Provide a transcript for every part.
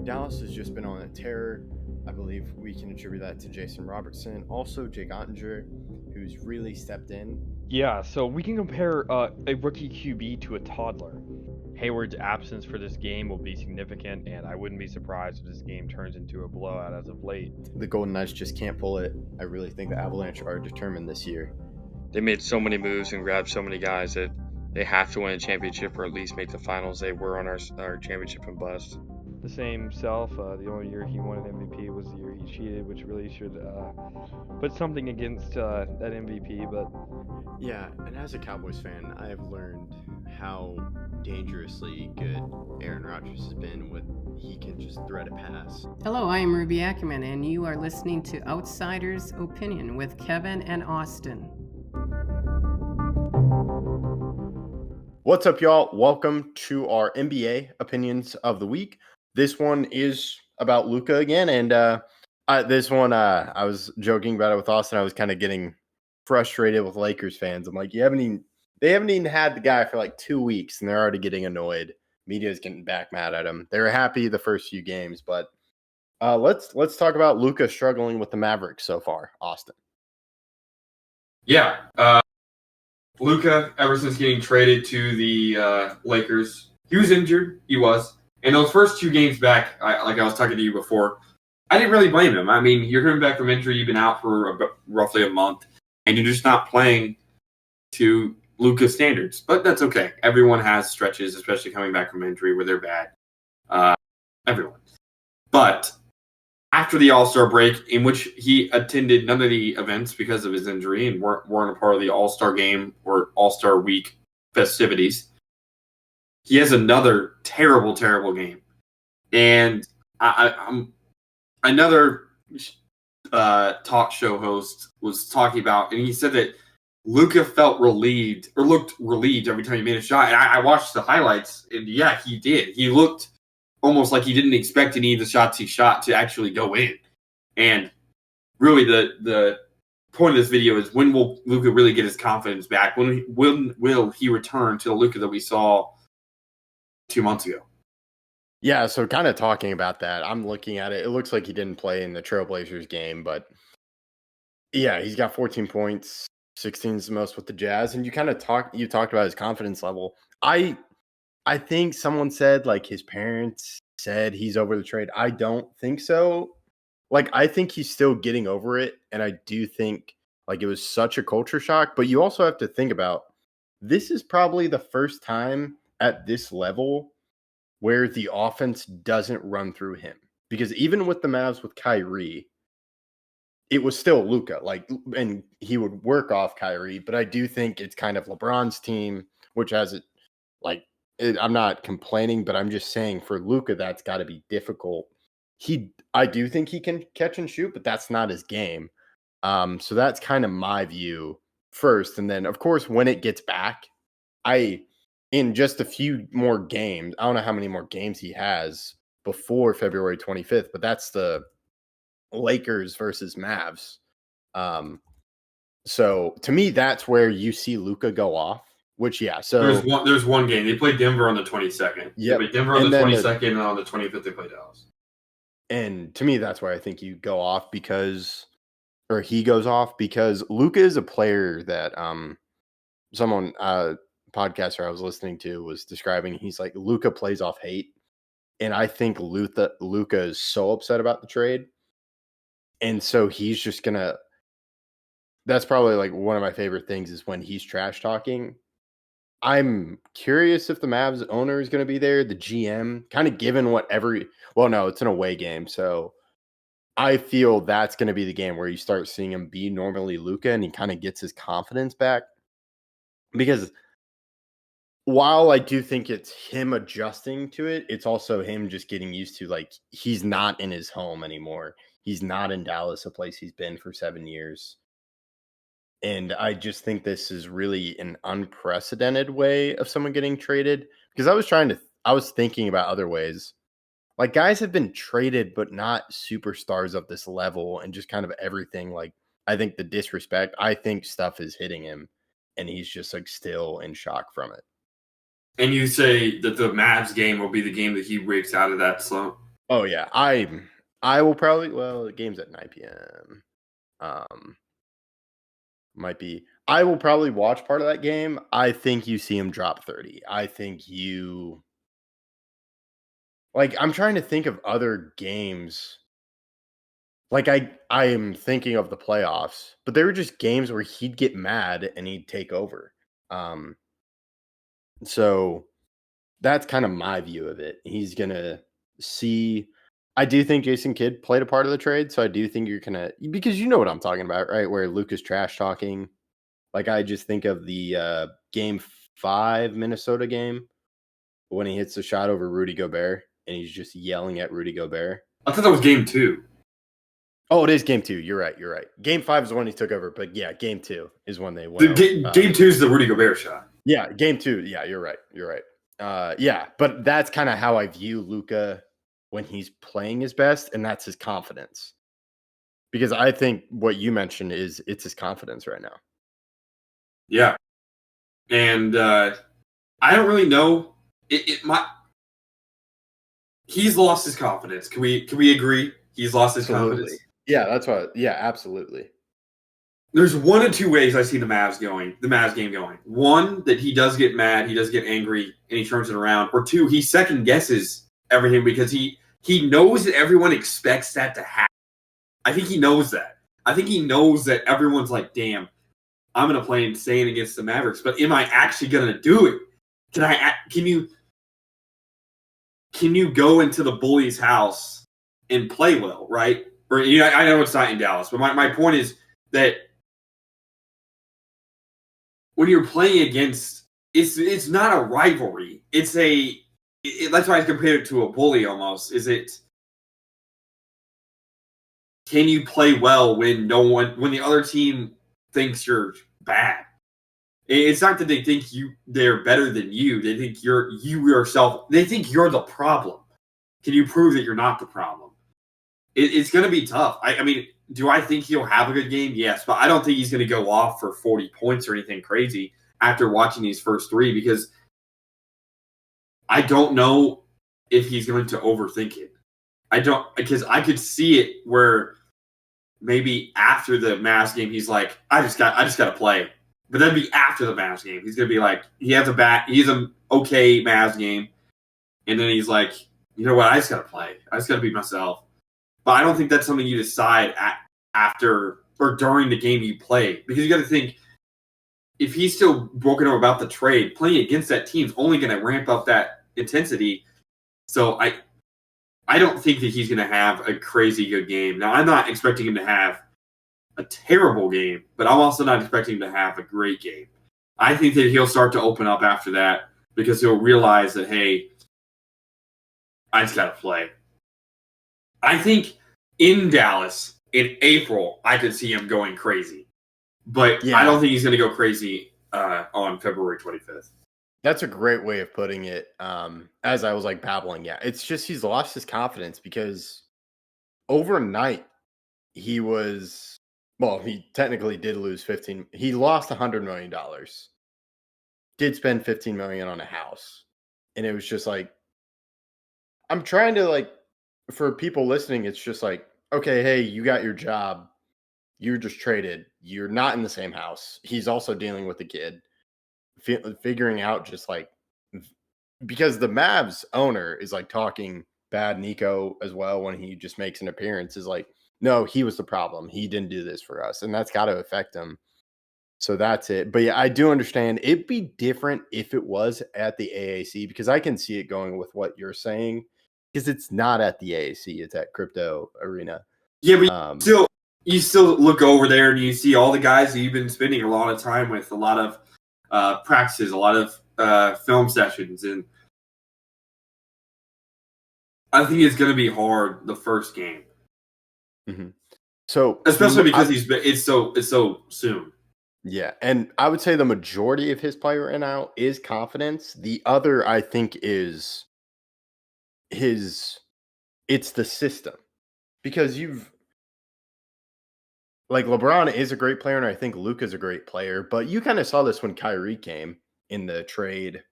Dallas has just been on a tear. I believe we can attribute that to Jason Robertson. Also, Jake Ottinger, who's really stepped in. Yeah, so we can compare a rookie QB to a toddler. Hayward's absence for this game will be significant, and I wouldn't be surprised if this game turns into a blowout as of late. The Golden Knights just can't pull it. I really think the Avalanche are determined this year. They made so many moves and grabbed so many guys that they have to win a championship or at least make the finals. They were on our championship and bust. The same self, the only year he won an MVP was the year he cheated, which really should put something against that MVP. But yeah, and as a Cowboys fan, I have learned how dangerously good Aaron Rodgers has been with he can just thread a pass. Hello, I am Ruby Ackerman, and you are listening to Outsider's Opinion with Kevin and Austin. What's up, y'all? Welcome to our NBA opinions of the week. This one is about Luka again, and this one I was joking about it with Austin. I was kind of getting frustrated with Lakers fans. I'm like, they haven't even had the guy for like 2 weeks, and they're already getting annoyed. Media's getting back mad at him. They were happy the first few games, but let's talk about Luka struggling with the Mavericks so far, Austin. Yeah, Luka, ever since getting traded to the Lakers, he was injured. He was. And those first 2 games back, like I was talking to you before, I didn't really blame him. I mean, you're coming back from injury. You've been out for roughly a month, and you're just not playing to Luka's standards. But that's okay. Everyone has stretches, especially coming back from injury, where they're bad. Everyone. But after the All-Star break, in which he attended none of the events because of his injury and weren't a part of the All-Star game or All-Star week festivities, he has another terrible, terrible game. And I'm another talk show host was talking about, and he said that Luka felt relieved or looked relieved every time he made a shot. And I watched the highlights, and yeah, he did. He looked almost like he didn't expect any of the shots he shot to actually go in. And really, the point of this video is, when will Luka really get his confidence back? When will he return to the Luka that we saw 2 months ago? Yeah, so kind of talking about that, I'm looking at it. It looks like he didn't play in the Trailblazers game, but yeah, he's got 14 points, 16 is the most with the Jazz, and you talked about his confidence level. I think someone said, like, his parents said he's over the trade. I don't think so. Like, I think he's still getting over it, and I do think, like, it was such a culture shock, but you also have to think about, this is probably the first time at this level where the offense doesn't run through him. Because even with the Mavs with Kyrie, it was still Luka, and he would work off Kyrie, but I do think it's kind of LeBron's team, which has it, like, I'm not complaining, but I'm just saying for Luka, that's got to be difficult. I do think he can catch and shoot, but that's not his game. So that's kind of my view first. And then, of course, when it gets back, in just a few more games, I don't know how many more games he has before February 25th, but that's the Lakers versus Mavs. So to me, that's where you see Luka go off. Which, yeah, so there's one game. They played Denver on the 22nd. Yeah, they played Denver on the 22nd, and on the 25th they played Dallas. And to me, that's where I think you go off he goes off because Luka is a player that someone podcaster I was listening to was describing. He's like, Luka plays off hate, and I think Luka is so upset about the trade, and so he's just gonna. That's probably like one of my favorite things is when he's trash talking. I'm curious if the Mavs owner is going to be there, the GM, kind of given no, it's an away game. So I feel that's going to be the game where you start seeing him be normally Luka and he kind of gets his confidence back. Because while I do think it's him adjusting to it, it's also him just getting used to, like, he's not in his home anymore. He's not in Dallas, a place he's been for 7 years. And I just think this is really an unprecedented way of someone getting traded, because I was thinking about other ways. Like, guys have been traded, but not superstars of this level and just kind of everything. Like, I think the disrespect, I think stuff is hitting him and he's just like still in shock from it. And you say that the Mavs game will be the game that he breaks out of that slump? Oh yeah, I will probably. Well, the game's at 9 p.m. Might be. I will probably watch part of that game. I think you see him drop 30. I think you like. I'm trying to think of other games. Like I am thinking of the playoffs, but they were just games where he'd get mad and he'd take over. Um, so that's kind of my view of it. He's gonna see. I do think Jason Kidd played a part of the trade, so I do think you're gonna because you know what I'm talking about, right? Where Luke is trash talking. Like I just think of the game 5 Minnesota game when he hits the shot over Rudy Gobert and he's just yelling at Rudy Gobert. I thought that was game 2. Oh, it is game 2. You're right. You're right. Game 5 is the one he took over, but yeah, game 2 is when they went. Game 2 is the Rudy Gobert shot. Yeah, game 2. Yeah, you're right. You're right. Yeah, but that's kind of how I view Luka when he's playing his best, and that's his confidence. Because I think what you mentioned is it's his confidence right now. Yeah, and I don't really know. He's lost his confidence. Can we agree? He's lost his confidence. Yeah, that's what. Yeah, absolutely. There's one of two ways I see the Mavs game going. One, that he does get mad, he does get angry, and he turns it around. Or two, he second guesses everything because he knows that everyone expects that to happen. I think he knows that. I think he knows that everyone's like, damn, I'm going to play insane against the Mavericks, but am I actually going to do it? Can you go into the bully's house and play well, right? Or I know it's not in Dallas, but my point is that when you're playing against, it's not a rivalry. That's why I compare it to a bully almost. Can you play well when the other team thinks you're bad? It's not that they think they're better than you. They think you yourself. They think you're the problem. Can you prove that you're not the problem? It's going to be tough. I mean, do I think he'll have a good game? Yes, but I don't think he's going to go off for 40 points or anything crazy after watching these first 3 because I don't know if he's going to overthink it. Because I could see it where maybe after the Mavs game he's like, I just got to play. But that'd be after the Mavs game. He's going to be like, he's an okay Mavs game. And then he's like, you know what? I just got to play. I just got to be myself. But I don't think that's something you decide after or during the game you play. Because you got to think, if he's still broken up about the trade, playing against that team's only going to ramp up that intensity. So I don't think that he's going to have a crazy good game. Now, I'm not expecting him to have a terrible game, but I'm also not expecting him to have a great game. I think that he'll start to open up after that because he'll realize that, hey, I just got to play. I think in Dallas in April, I could see him going crazy. But yeah. I don't think he's going to go crazy on February 25th. That's a great way of putting it. As I was like babbling, yeah, it's just he's lost his confidence because overnight he technically did lose 15. He lost $100 million. Did spend 15 million on a house, and it was just like, I'm trying to like, for people listening, it's just like, okay, hey, you got your job, you're just traded, you're not in the same house. He's also dealing with a kid. Figuring out just like because the Mavs owner is like talking bad Nico as well when he just makes an appearance is like, no, he was the problem. He didn't do this for us. And that's got to affect him. So that's it. But yeah, I do understand it'd be different if it was at the AAC because I can see it going with what you're saying because it's not at the AAC. It's at Crypto Arena. Yeah, but you still look over there and you see all the guys that you've been spending a lot of time with, a lot of practices, a lot of film sessions, and I think it's going to be hard the first game. Mm-hmm. So, especially because it's so soon. Yeah, and I would say the majority of his play right now is confidence. The other, I think, is it's the system because like LeBron is a great player, and I think Luka is a great player. But you kind of saw this when Kyrie came in the trade.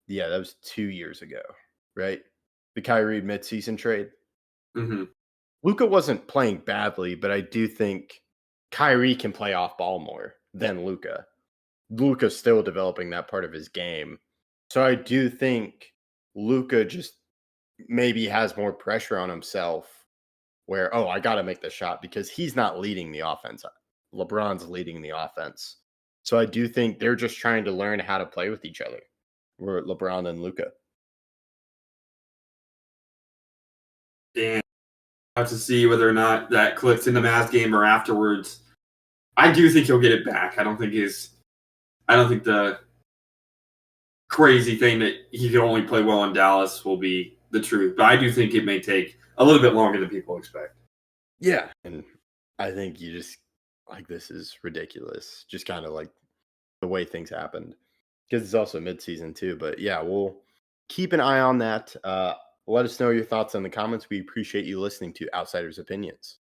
Yeah, that was 2 years ago, right? the Kyrie midseason trade. Mm-hmm. Luka wasn't playing badly, but I do think Kyrie can play off ball more than Luka. Luka's still developing that part of his game. So I do think Luka just maybe has more pressure on himself where, oh, I got to make the shot because he's not leading the offense. LeBron's leading the offense. So I do think they're just trying to learn how to play with each other. We're LeBron and Luka. And have to see whether or not that clicks in the Mavs game or afterwards. I do think he'll get it back. I don't think the crazy thing that he can only play well in Dallas will be the truth. But I do think it may take a little bit longer than people expect. Yeah. And I think you just like this is ridiculous. Just kind of like the way things happened. Because it's also midseason too. But yeah, we'll keep an eye on that. Let us know your thoughts in the comments. We appreciate you listening to Outsiders Opinions.